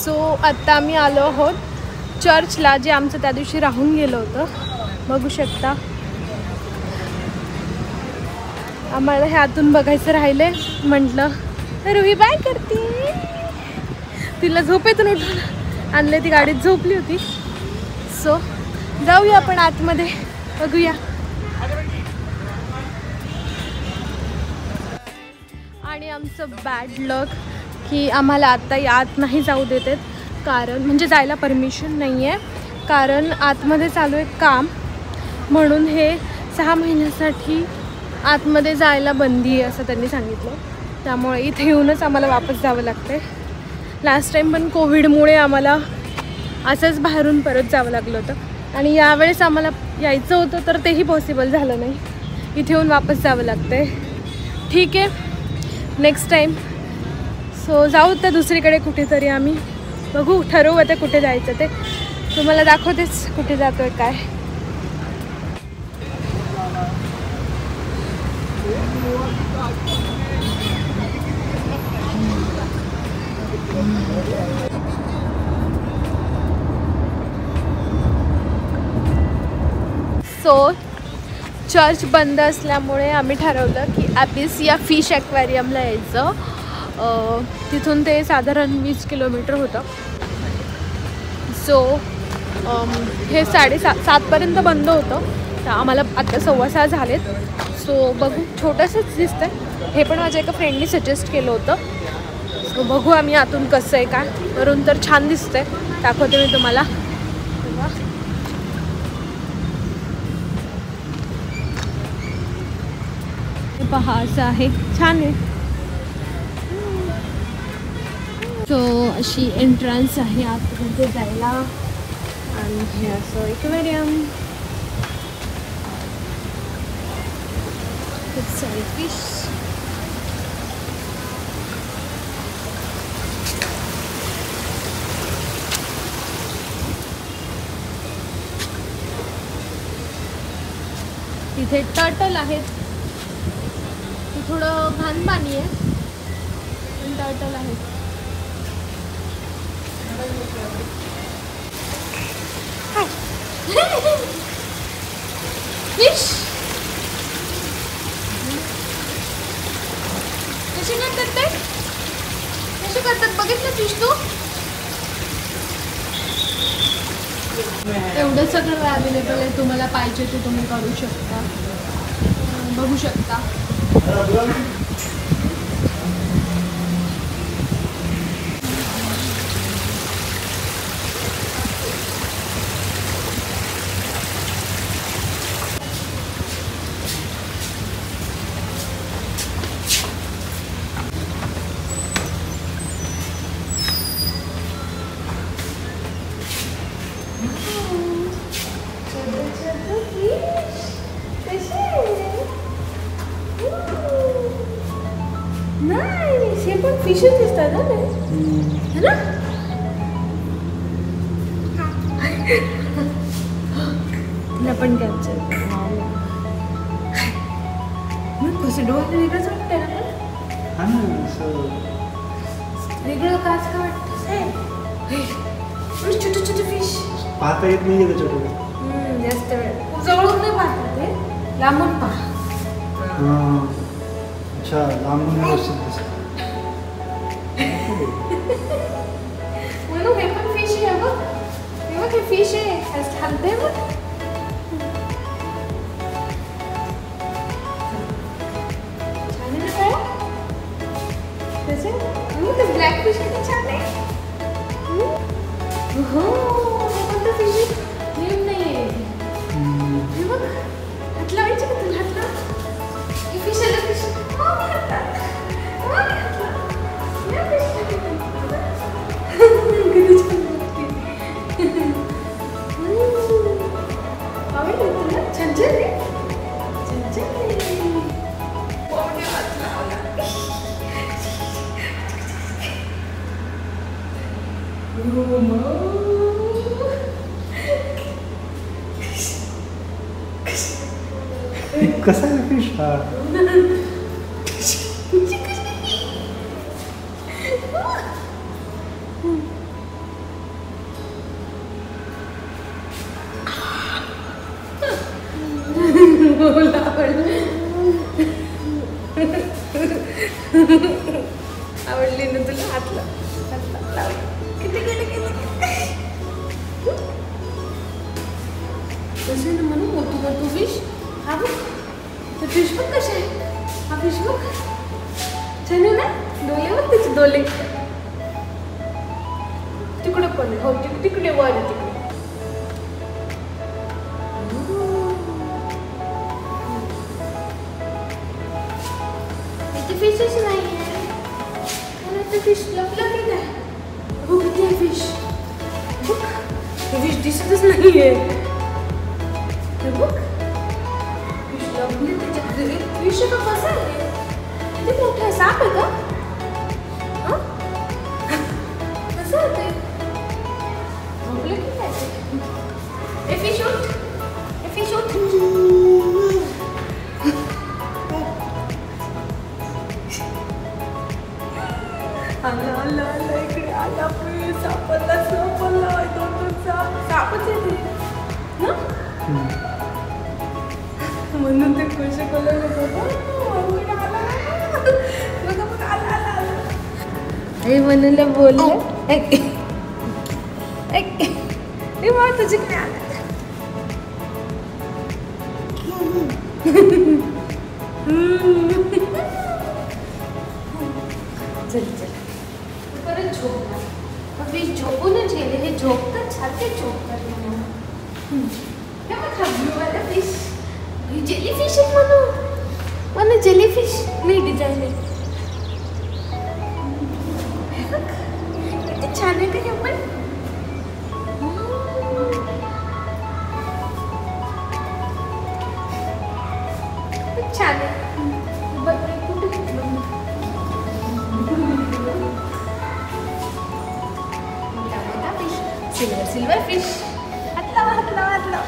So आत्ता आम्ही आलो आहोत चर्चला, जे आमचं त्या दिवशी राहून गेलं होतं. बघू शकता. आम्हाला हे आतून बघायचं राहिले. म्हटलं रुही बाय करते. तिला झोपेतून उठून आणले, ती गाडीत झोपली होती. सो जाऊया आपण आतमध्ये, बघूया. आणि आमचं बॅड लक की आम्हाला आत्ता आत नाही जाऊ देतात, कारण म्हणजे जायला परमिशन नाही आहे, कारण आतमध्ये चालू आहे काम. म्हणून हे 6 महिन्यासाठी आतमध्ये जायला बंदी आहे असं त्यांनी सांगितलं. त्यामुळे इथे येऊनच आम्हाला वापस जावं लागतं. लास्ट टाईम पण कोविडमुळे आम्हाला असंच बाहेरून परत जावं लागलं होतं, आणि यावेळेस आम्हाला यायचं होतं तर तेही पॉसिबल झालं नाही. इथे येऊन वापस जावं लागतं आहे. ठीक आहे, नेक्स्ट टाईम सो जाऊ तर दुसरीकडे कुठेतरी. आम्ही बघू, ठरवू आता कुठे जायचं ते. तुम्हाला दाखवतेच कुठे जातो आहे काय. सो चर्च बंद असल्यामुळे आम्ही ठरवलं की ॲपिस या फिश ॲक्वेरियमला यायचं. तिथून ते साधारण 20 किलोमीटर होतं. सो हे 7:30पर्यंत बंद होतं. तर आम्हाला आता 6:15 झालेत. सो बघू, छोटंसंच दिसतं. हे पण माझ्या एका फ्रेंडनी सजेस्ट केलं होतं. सो बघू आम्ही आतून कसं आहे काय. वरून तर छान दिसतंय, दाखवते मी तुम्हाला. पहा असं आहे, छान आहे. सो अशी एंट्रन्स आहे आतमध्ये जायला. आणि हे असं एक्वेरियम, खूप सारे फिश. तिथे टर्टल आहेत. थोडं घाण पाणी आहे, पण टर्टल आहे. फिश कशी करतात ते, कशी करतात बघितलं फिश तू? एवढं सगळं अवेलेबल आहे. तुम्हाला पाहिजे ते तुम्ही करू शकता, बघू शकता. नाही, हे पण फिशेस दिसतात ना ते, है ना? तिला पण कॅप्चर. कसं डोळ्यात वेगळंच वाटतंय ना, वेगळं काच का वाटतं. छोटे छोटे फिश पाहता येत नाही का छोटे. जास्त वेळ जवळून नाही पाहतात ते, लांबून पाहा. अच्छा, लांबून व्यवस्थित दिसतं. म्हणून हे पण फिश आहे बघ. हे बघ, हे फिश आहे, हलते बघ. छान आहे ना काय त्याचे. ते ब्लॅक फिश किती छान आहे. हो, कोणतं फिश नेम नाही आहे. हे बघ, हात लावायचे का तुला? हात लाव. हे फिश आलं, फिश. कसा आहे फिश हा? आवडली ना तुला? हात लाव. किती गेले कसे ना म्हणून मोठू फिश. हा बघ ते फिश बघ कसे आहे. हा फिश बघ छान आहे ना. डोले बघ त्याचे डोले. तिकडे पण हो तिकडे वर आहे तिकडे. इथे फिशच नाही आहे. इथे फिश लपलं की काय? हो किती आहे फिश. बघ फिश दिसतच नाही आहे. बघ फिश लपली त्याच्यात. फिश का कसं आहे? किती मोठं आहे. साप आहे का? कसं आहे ते? झोपलं की काय ते? फिश उठ. फिश उठ. आला इकडे आला. सापडला. दोन सापच आहे ना. म्हणून ते खुश कलर हे म्हणून बोललं. तुझी काय चल परत झोपणार. फिश झोपूनच गेले. हे झोपतात छाती झोपतात ब्लूवाला फिश. जेली फिश आहे म्हणून जेली फिश नाही डिझाईन आहे. किती छान आहे का हे पण. छान आहे. Silver fish. हात लाव.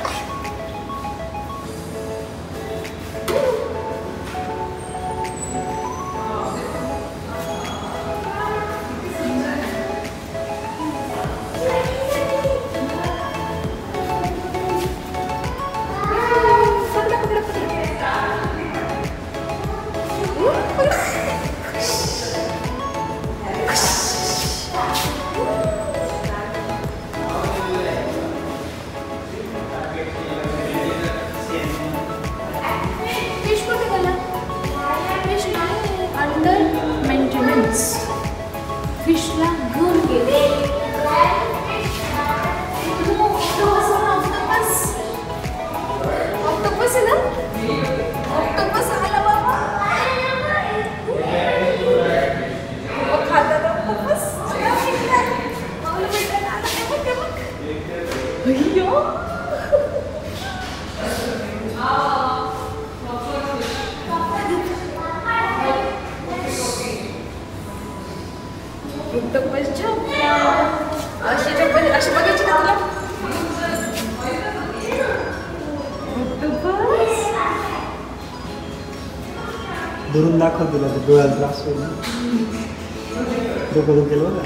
फिशला घेऊन गेले. ऑक्टोपस आहे ना. ऑक्टोपस आला बाबा. खातात ऑक्टोपस. ऑक्टोपस झोपला. अशी बघायची का तुला? ऑक्टोपस दुरून दाखव तुला. ते डोळ्याला त्रास होईल ना. डोकं दुखेल बघा.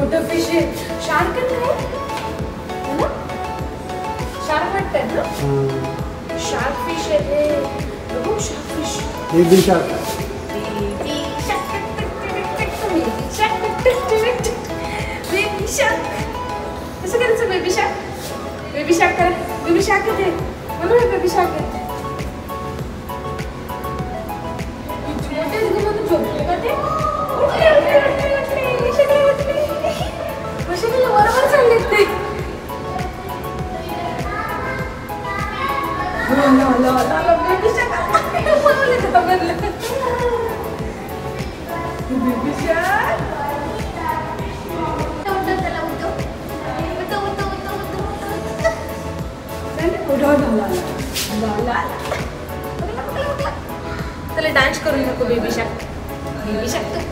मोठं फिश आहे. शार्क आहे ना. शार्क वाटतंय ना. शार्क फिश आहे. बघू शार्क फिश. Baby shark. कसं करायचं बेबी शार्क करा. बेबी शार्क आहे म्हणून बेबी शार्क आहे. झोपले का ते? बरोबर चालले ते. त्याला डान्स करून नको. बेबी शार्क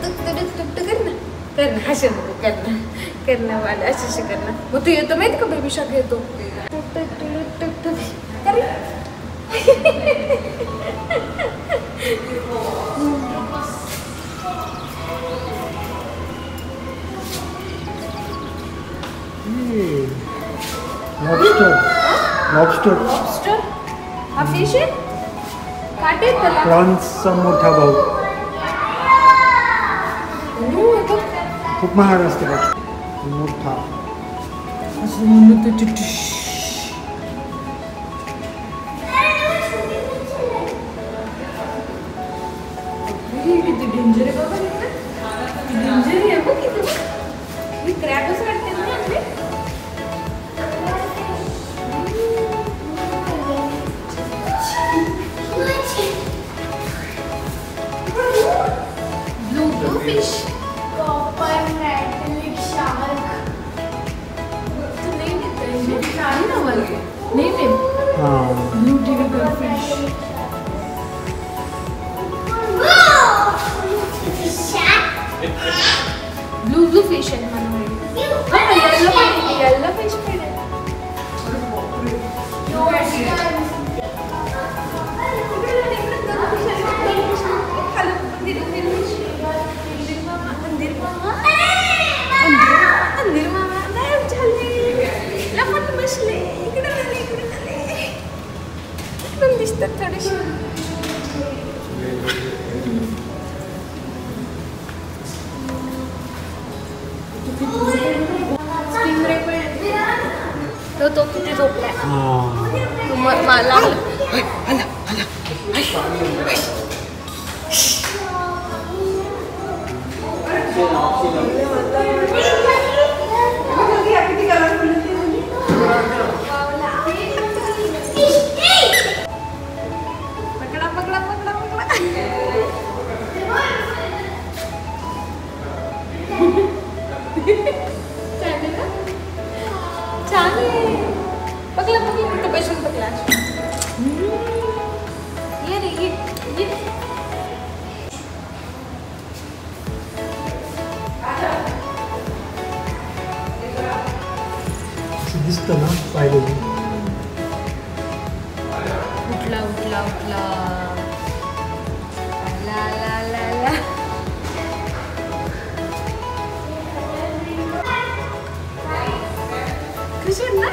टुक टुक कर ना. कर ना. हसू नको. कर ना. करणे वाले असे करणं. मग तू येतो माहिती का बेबी शार्क येतो. लॉबस्टर लॉबस्टर हा फिश आहे. काटे त्याला प्रॉन्सचा मोठा भाऊ. खूप महाग असते मोठा. असं म्हणत किती डेंजर आहे बाबा. डेंजर आहे बघ किती. क्रॅबच वाटते ना आपले. ब्लू फिश कॉपर रॅटलिक shark. Blue tiger fish. Blue fish आहे येल्लो फिश पण आहे. दिसतात थोडेसे. तो किती झोपलाय. मला दिसतं ना पाहिलं. उठला उठला उठला. ला ला ला ला. खुश ना.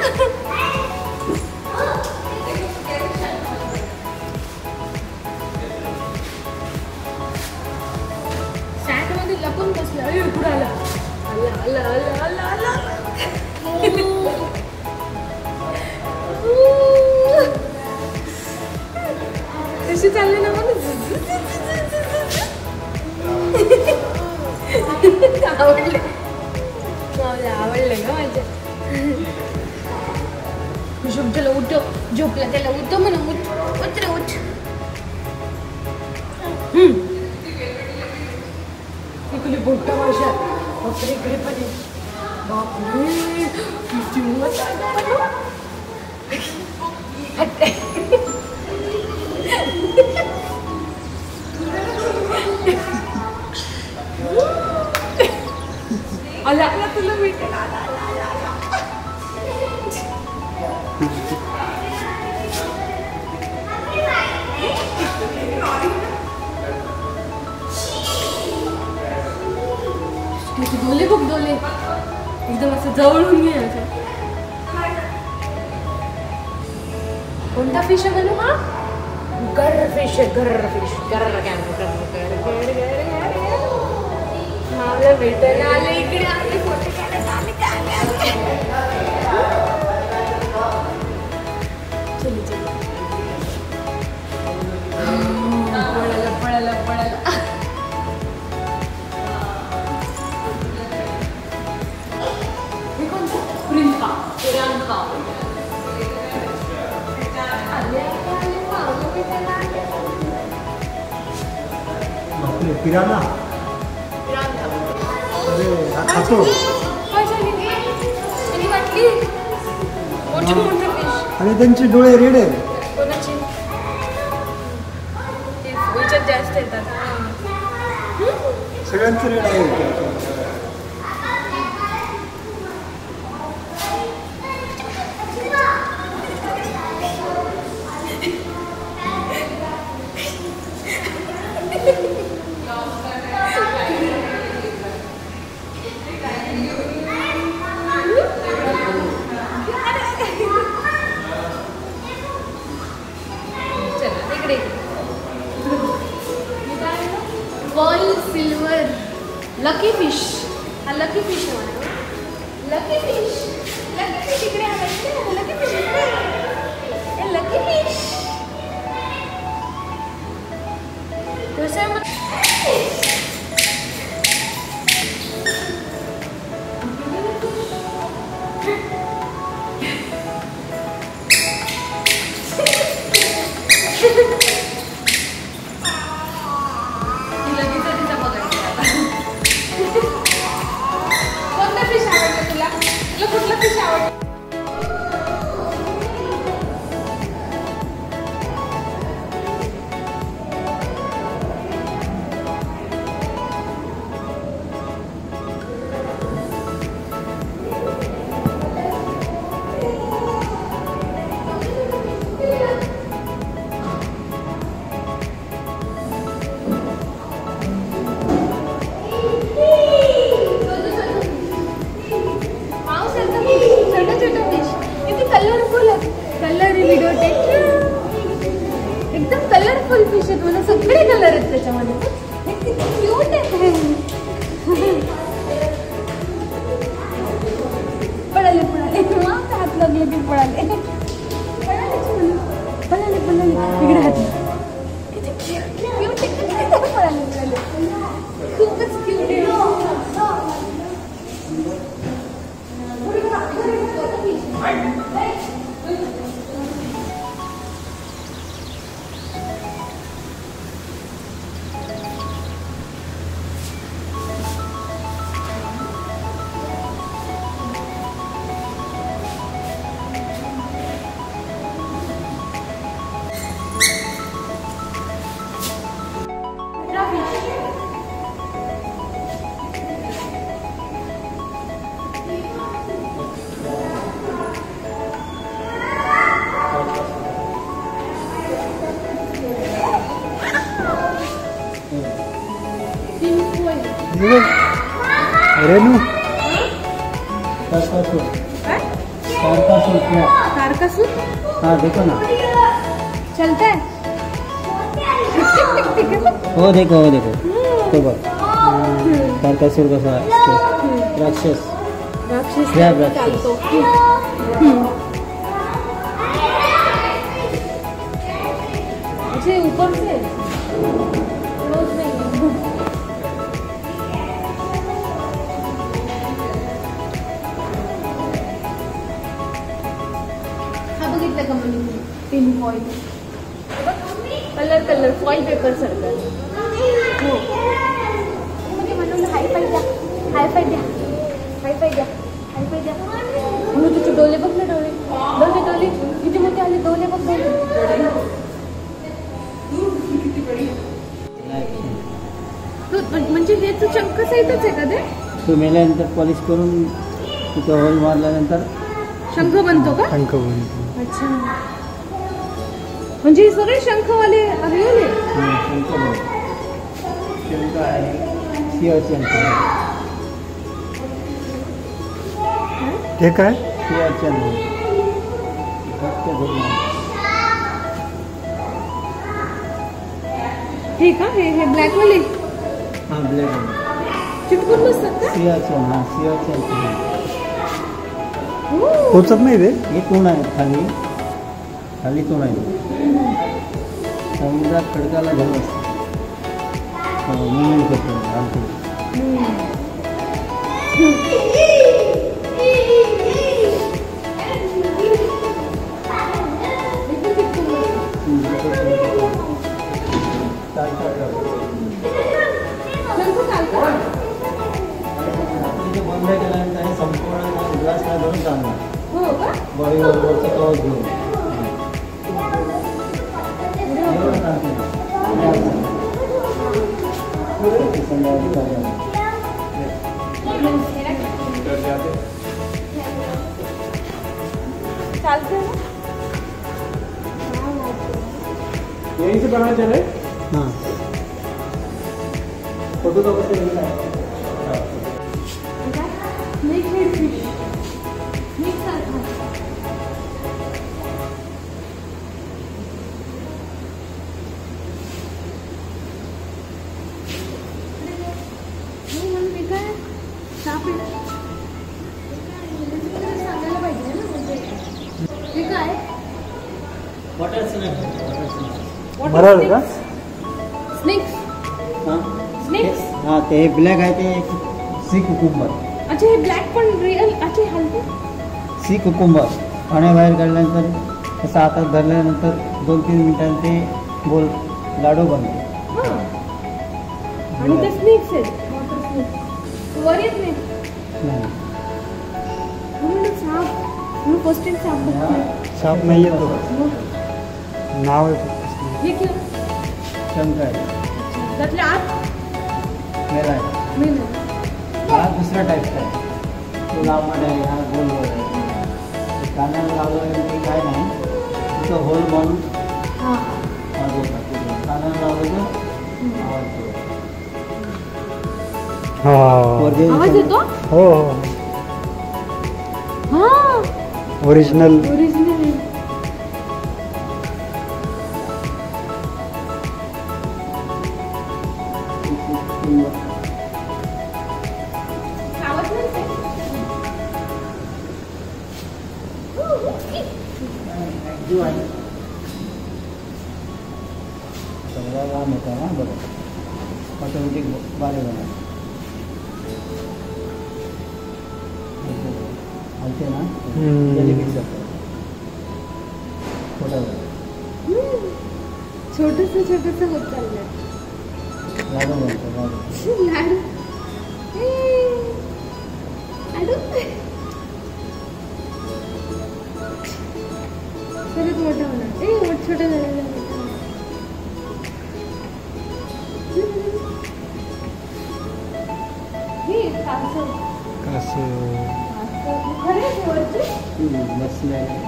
सॅट मध्ये लपून बसला. पुढे आला आला आला आला आला आला. कशी चालली ना मला. आवडले आवडले का माझ्या. त्याला उठ झोपला. त्याला उठ म्हणा. उठ उठ रे उठ. इकडे बोट माझ्या. बापरे इकडे पण बापरे किती मजा. आला आला तुला भेटेल. आला आला आला. डोले बघ डोले एकदम असं जवळून घे. कोणता फिश आहे म्हणून. हा गर्र फिश आहे. गर्र फिश. गर्र मला भेटायला आले. इकडे आले. फोटो काढायला आले. चल चल. पळाला पळाला पळाला. हे कोणतं. प्रियंका. प्रियंका. पिराना. खातो. आणि त्यांचे डोळे रेड आहेत. कोणाचे जास्त येतात. सगळ्यांचे रेड आहे. इकडे आला, लकी फिश इकडे. लकी फिश कसं आहे कोणता फिश आवडतं तुला? कुठला फिश आवडतं? एकदम कलरफुल फिश आहेत, मला सगळे कलर आहेत त्याच्यामध्ये. क्यूट आहे. पळाले हात लागले की पळाले इकडे हात पळाले खूपच क्यूट आहे. रेनू हाँ देखो ना चलता है. हो देखो तो बघ तारकासूर कसा राक्षस चालतो. ऊपर से रोज नहीं. Pin foil colour foil paper सारखं. हो म्हणून हायफाय द्या. म्हणून तुझे डोले बघ ना. डोले किती मोठे आले. डोले बघ. म्हणजे हे तू चंक सहितच आहे का ते? तू मेल्यानंतर पॉलिश करून तिथं होल मारल्यानंतर शंख बनतो का? शंख बनतो. अच्छा, म्हणजे हे सगळे शंखवाले अवयव शंख आहे. सिंह शंख हे काय? सिंह हे का? हे ब्लॅक वाले? हां ब्लॅक चिटकून बसतात का? सिंह पोचत नाही ते. हे कोण आहे? खाली कोण आहे? समुद्रात खडकाला घेऊन असतो. मुवमेंट करतो आमचं. बंद केल्यानंतर हे संपूर्ण ग्लासला धरून चालणार. बॉडीवरचं कवर घेऊन यहीं से बना चले. हाँ फोटो तो कैसे मिलता है? सांगायला पाहिजे ना. Water snake. बरोबर का? स्नेक्स. हां स्नेक्स. हां ते ब्लॅक आहे ते सी कुकुंबर. अच्छा हे ब्लॅक पण रिअल. अच्छा हलते. सी कुकुंबर पाण्याबाहेर काढल्यानंतर तसं हातात धरल्यानंतर 2-3 मिनिटांनी ते गोल लाडू बनते. हां आणि ते स्नेक्स आहेत. वॉटर स्नेक्स वर येत नाही नाही. म्हणून साप. म्हणून फर्स्ट टाइम साप बघतोय. साप नाही येतो. मग नाव आहे फक्त. हे क्यों? शंख आहे. त्यातल्या आत मेला आहे. मी हा दुसरा टाईपचा आहे. तो लांबट आहे, हा गोल गोल आहे. कानाला लावलं की काय नाही तिथं होल बनून हां वाजवतात. कानाला लावलं तर आवाज येतो. हा. आवाज येतो. हो हो. हां ओरिजिनल. ओरिजिनल. आवाज नाही जीव आहे. सगळा लांब होता ना बरं. ऑटोमॅटिक बारे बनला. हलते ना जेलीफिश जातं. छोटा छोटंसं छोटंसं होत चाललंय. लाडू बनतो लाडू. लाडू. लाडू परत मोठा होणार. छोटा झालेला हे कासव. कसं खरं आहे वरचे. बसले आहे.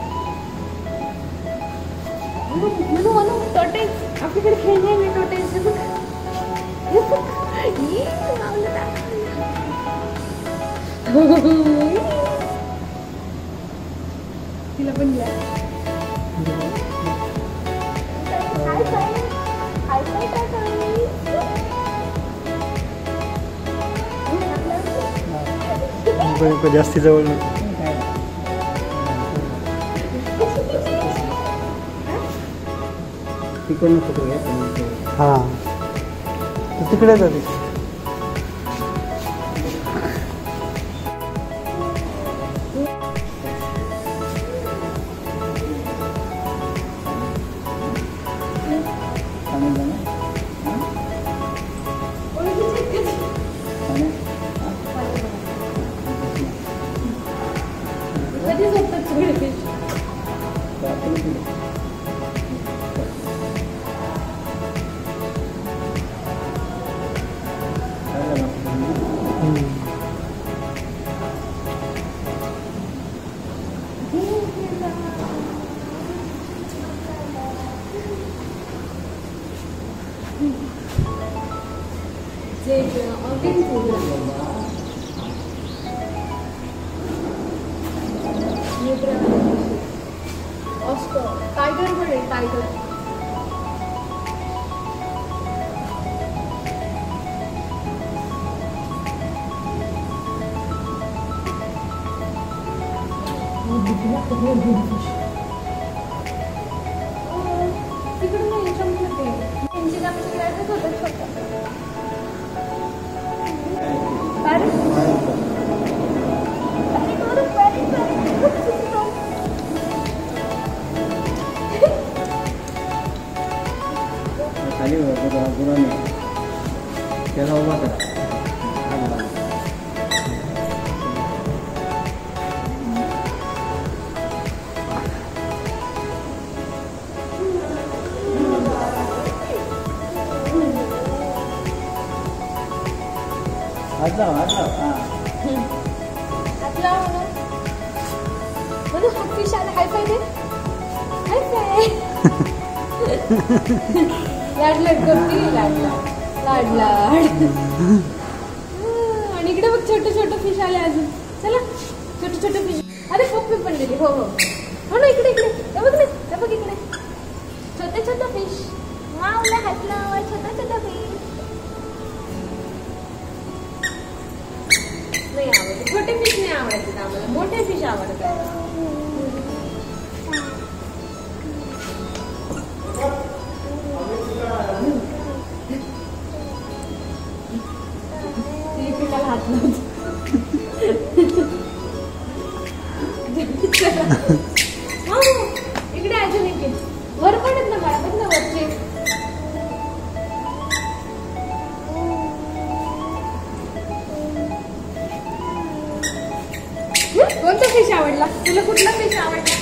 म्हणून टोटेज आपल्याकडे खेळणे नाही. टोटेज हे बघ. हे बघ. ये लावलं तिला पण द्या. Hi bye. Hi bye ta-ta. जास्ती जवळ नको. तिकडनं फोटो घ्या. हा तिकडे जाते. कधी झोपतात सगळे फिश. टायगर पण आहे. टायगर. तिकडे नाही याच्यामध्ये त्यांची आमची ग्राजच होतं छोटं. खाली गुराने त्याला उभा करा. हात लाव. हात लाव. आपला म्हणून हात फिश आला. हाय फाय दे. हाय फाय. लाड लाड करते. लाड लाड लाड लाड. आणि इकडे बघ छोटे छोटे फिश आले अजून. चला छोटे छोटे फिश. अरे पप्पी पण दिली. हो हो हो ना. इकडे इकडे हे बघ ना. हे बघ इकडे छोटे छोटे फिश. वावला हात लावा. छोटा छोटा फिश. नाही आवडत. छोटे फिश नाही आवडतात आम्हाला. मोठे फिश आवडतात. इकडे अजून एक आहे. वर पण आहेत ना बाळा, बघ ना वरचे. कोणता फिश आवडला तुला? कुठला फिश आवडला?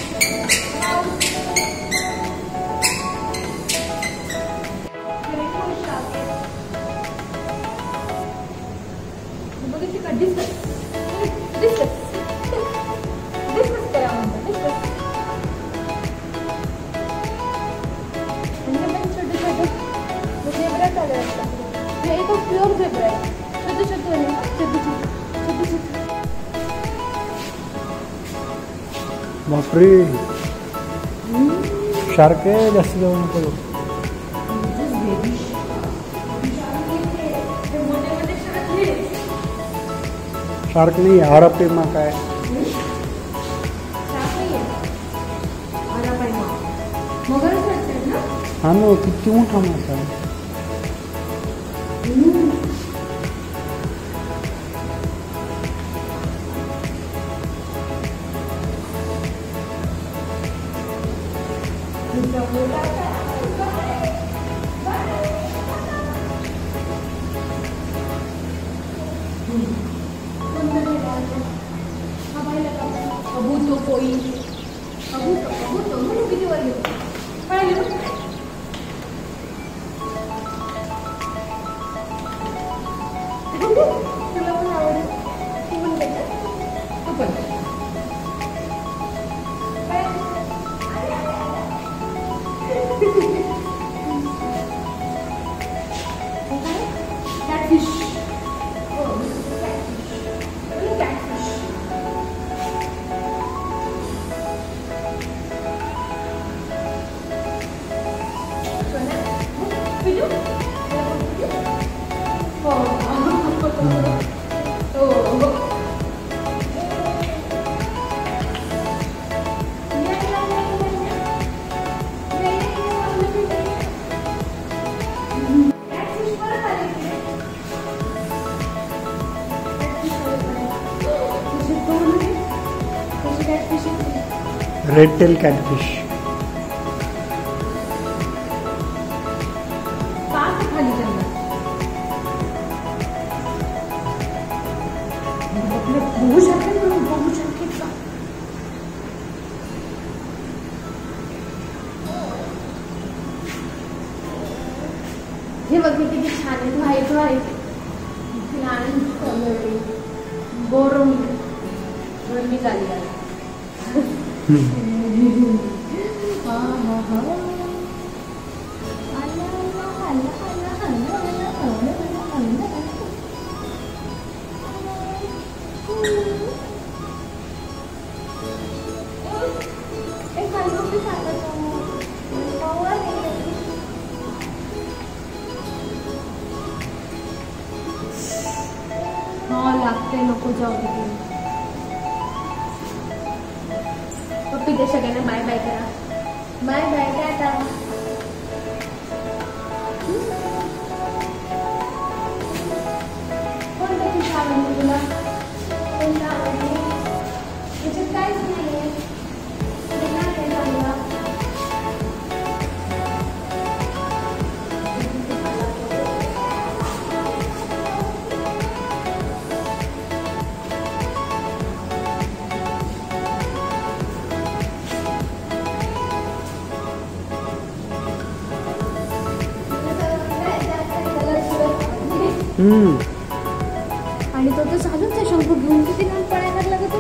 प्युअर झेब्रा आहे. छोटे छोटे आहे ना, छोटे छोटे. बापरे, शार्क आहे, जास्त जाऊ नको. शार्क नाही, आरापेमा काय? हा ना, किती मोठा मासा. Red tail catfish. हे बघ किती छान आहे. व्हाईट व्हाईट बोरून गरमी झाली आहे. लागते नको जाऊ दे. पप्पी दे सगळ्यांना बाय बाय करा. Bye bye ta-ta. कोणतं फिश आवडली तुला? कोणतं आवडली? त्याच्यात काहीच नाही आहे. आणि तो तर चालूच आहे शंख घेऊन. किती लांब पळायला लागला तो.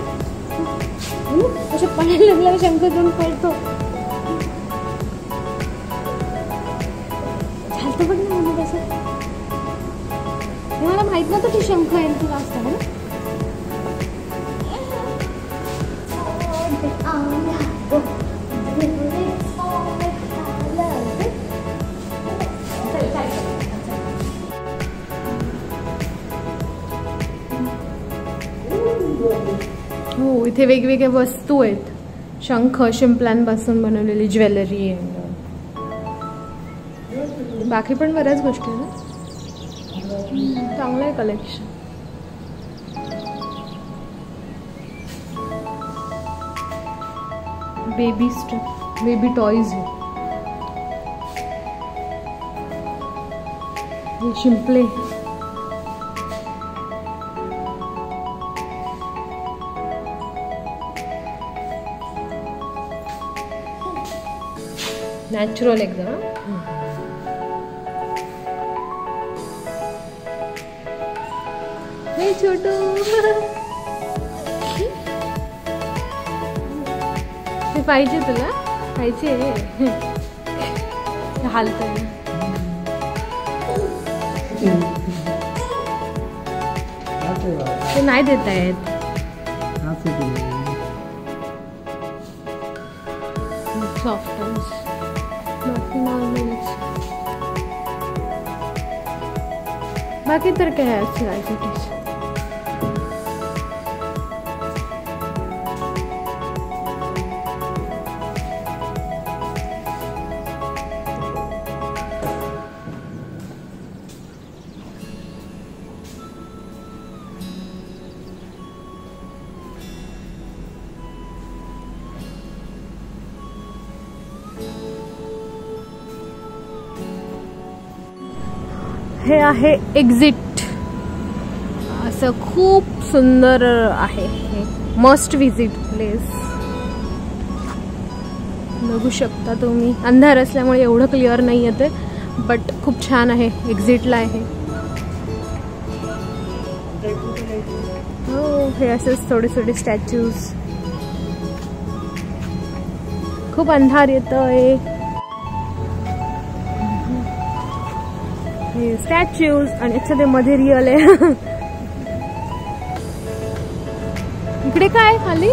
अशा पळायला लागला शंख घेऊन पळतो. चालतं बघ ना म्हणजे कसं. मला माहित नव्हतं की शंख आहे तुला असतं ना. हो, इथे वेगवेगळ्या वस्तू आहेत. शंख शिंपल्यांपासून बनवलेली ज्वेलरी आहे. बाकी पण बऱ्याच गोष्टी आहे ना. चांगलं आहे collection. Baby stuff, baby toys है ये शिंपले। नॅचरल एकदम। हे छोटू ते पाहिजे तुला? पाहिजे हालतंय ते नाही देत आहेत। सॉफ्ट बाकी तर काय आहे हे आहे एक्झिट। असं खूप सुंदर आहे हे, मस्ट विजिट प्लेस। बघू शकता तुम्ही, अंधार असल्यामुळे एवढं क्लिअर नाही येते, बट खूप छान आहे। एक्झिटला आहे हो, हे असेच थोडे थोडे स्टॅच्यूज। खूप अंधार येतोय। स्टॅच्यूज आणि याच्या मध्ये रिअल आहे। इकडे काय खाली?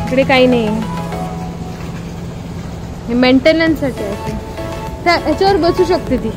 इकडे काही नाही, हे मेंटेनन्स साठी आहे। याच्यावर बसू शकते ती।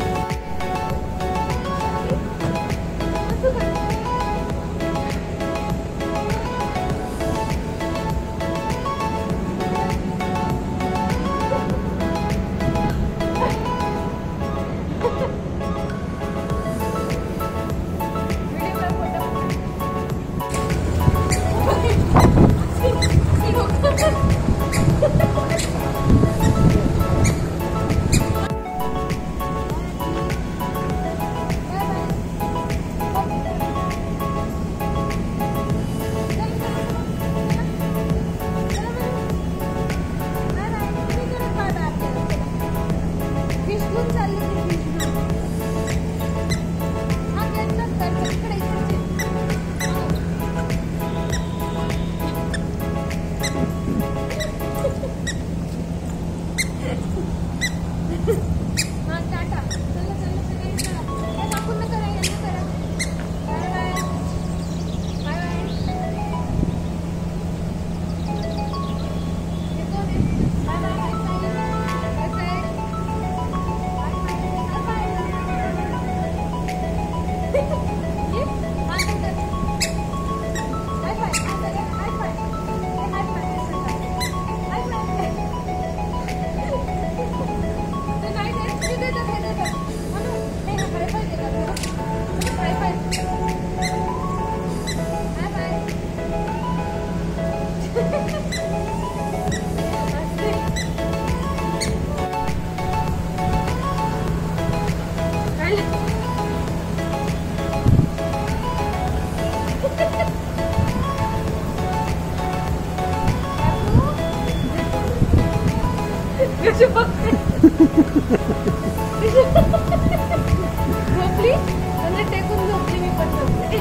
झोपली म्हणजे टेकून झोपली मी पण झोपले.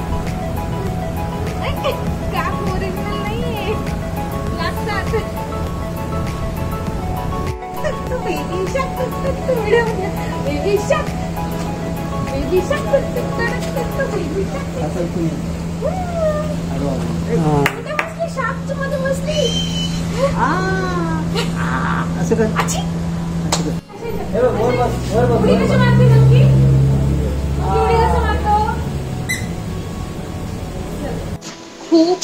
काम ओरिजिनल नाहीये लागतात. बेबी शाक बेबी शाक बेबी शाक बेबी शाक असं तुम्ही बसली शाकच्या मध्ये बसली. असं कर खूप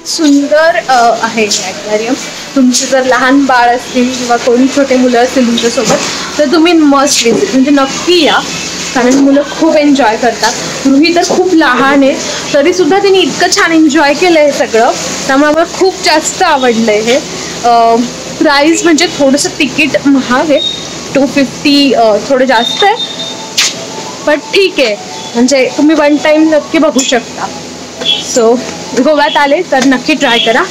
सुंदर आहे ॲक्वेरियम. तुमचे जर लहान बाळ असतील किंवा कोणी छोटे मुलं असतील तुमच्यासोबत तर तुम्ही मस्ट विजिट म्हणजे नक्की या. कारण मुलं खूप एन्जॉय करतात. रुही तर खूप लहान आहे तरीसुद्धा तिने इतकं छान एन्जॉय केलं हे सगळं, त्यामुळे मला खूप जास्त आवडलं आहे हे. प्राईस म्हणजे थोडंसं तिकीट महाग आहे, 250 थोडं जास्त आहे, पण ठीक आहे. म्हणजे तुम्ही वन टाईम नक्की बघू शकता. सो गोव्यात आले तर नक्की ट्राय करा.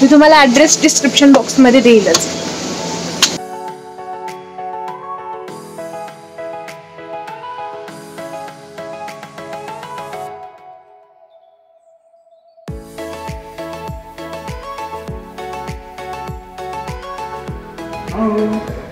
मी तुम्हाला ॲड्रेस डिस्क्रिप्शन बॉक्समध्ये देईलच. Oh.